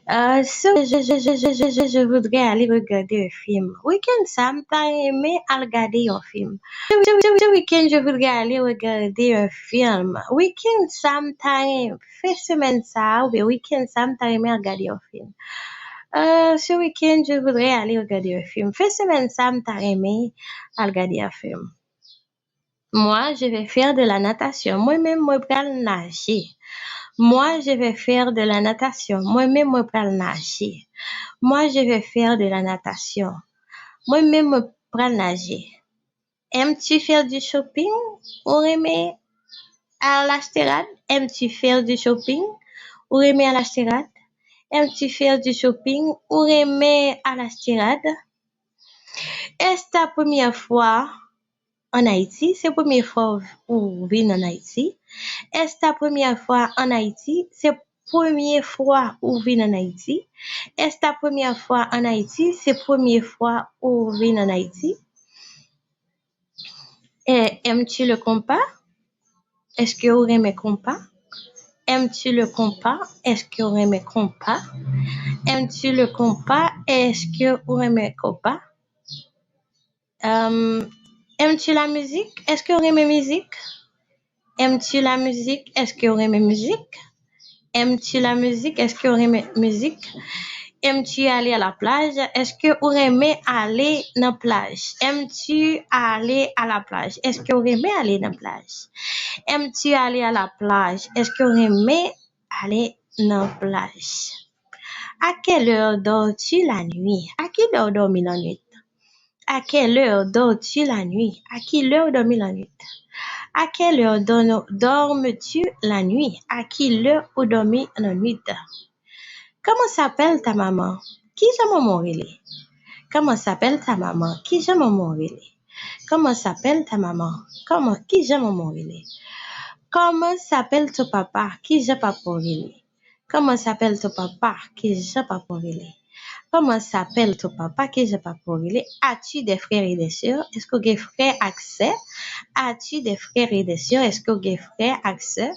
Je voudrais aller regarder un film. Week-end, ça me t'a aimé à regarder un film. Ce week-end, je voudrais aller regarder un film. Week-end, ça me t'a aimé. Fait semaine ça, ou bien week-end, ça me t'a aimé à regarder un film. Ce week-end, je voudrais aller regarder un film. Fait semaine ça, me t'a aimé à regarder un film. Moi, je vais faire de la natation. Moi-même, moi, pral nager. Moi, je vais faire de la natation. Moi-même, moi, pral nager. Moi, je vais faire de la natation. Moi-même, moi, pral nager. Aimes-tu faire du shopping ou aimer à l'Astérade? Aimes-tu faire du shopping ou aimer à l'Astérade? Aimes-tu faire du shopping ou aimer à l'Astérade? Est-ce ta première fois en Haïti? C'est la première fois où vient en Haïti? Est-ce ta première fois en Haïti? C'est la première fois où vient en Haïti? Est-ce ta première fois en Haïti? C'est la première fois où vient en Haïti? Aimes-tu le compas? Est-ce que vous aimez compas? Aimes-tu le compas? Est-ce que vous aimez compas? Aimes-tu le compas? Est-ce que vous aimez compas? Aimes-tu la musique? Est-ce que vous aimez musique? Aimes-tu la musique? Est-ce que vous aimez musique? Aimes-tu la musique? Est-ce que vous aimez musique? Aimes-tu aller à la plage? Est-ce que vous aimez aller dans la plage? Aimes-tu aller à la plage? Est-ce que vous aimez aller dans la plage? Aimes-tu aller à la plage? Est-ce que vous aimez aller dans la plage? À quelle heure dors-tu la nuit? À quelle heure dormis la nuit? À quelle heure dors-tu la nuit? À quelle heure dormis la nuit? À quelle heure dormes-tu la nuit? À quelle heure ou dormis la nuit? Comment s'appelle ta maman? Qui est maman relé? Comment s'appelle ta maman? Qui est maman relé? Comment s'appelle ta maman? Qui est maman relé? Comment s'appelle ton papa? Qui est papa relé? Comment s'appelle ton papa? Qui est papa relé? Comment s'appelle ton papa? Qui est papa relé? As-tu des frères et des sœurs? Est-ce que tu as frères et sœurs? As-tu des frères et des sœurs? Est-ce que tu as frères et sœurs?